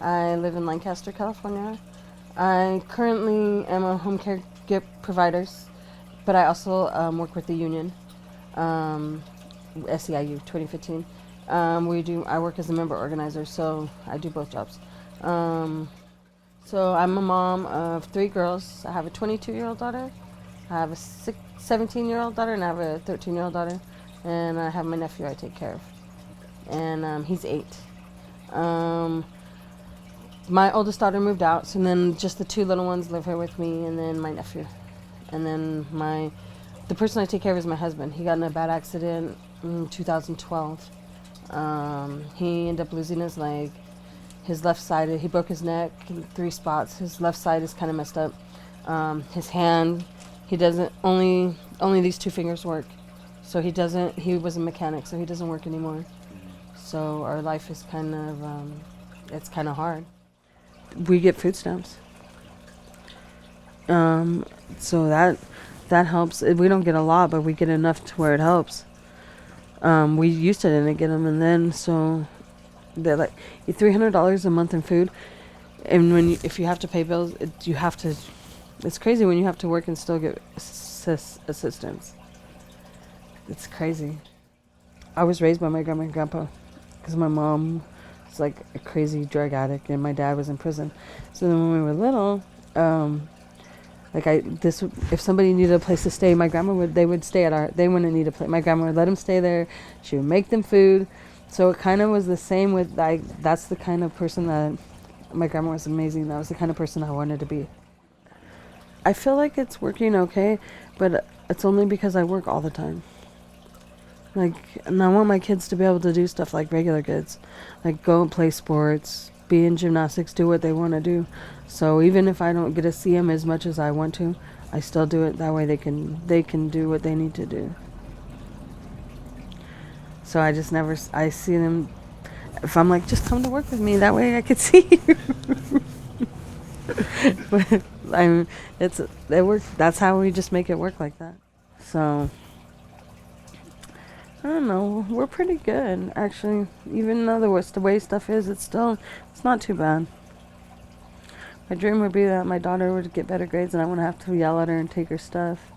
I live in Lancaster, California. I currently am a home care provider, but I also work with the union, SEIU 2015. I work as a member organizer, so I do both jobs. So I'm a mom of 3 girls. I have a 22-year-old daughter, I have a 17-year-old daughter, and I have a 13-year-old daughter. And I have my nephew I take care of. And he's 8. My oldest daughter moved out, so then just the 2 little ones live here with me, and then my nephew. And then the person I take care of is my husband. He got in a bad accident in 2012. He ended up losing his leg. His left side, he broke his neck in 3 spots. His left side is kind of messed up. His hand, he doesn't, only these 2 fingers work. So he was a mechanic, so he doesn't work anymore. So our life is kind of, it's kind of hard. We get food stamps. So that helps. We don't get a lot, but we get enough to where it helps. We used to didn't get them, and then so they're like $300 a month in food, and if you have to pay bills, you have to. It's crazy when you have to work and still get assistance. It's crazy. I was raised by my grandma and grandpa, because my mom was like a crazy drug addict, and my dad was in prison. So then when we were little, if somebody needed a place to stay, my grandma they would stay they wouldn't need a place. My grandma would let them stay there. She would make them food. So it kind of was the same with, that's the kind of person that, my grandma was amazing. That was the kind of person I wanted to be. I feel like it's working okay, but it's only because I work all the time. And I want my kids to be able to do stuff like regular kids. Like go and play sports, be in gymnastics, do what they want to do. So even if I don't get to see them as much as I want to, I still do it. That way they can do what they need to do. So I see them. If I'm like, just come to work with me, that way I could see you. But it works. That's how we just make it work like that. So I don't know. We're pretty good, actually. Even though the way stuff is, it's not too bad. My dream would be that my daughter would get better grades and I wouldn't have to yell at her and take her stuff.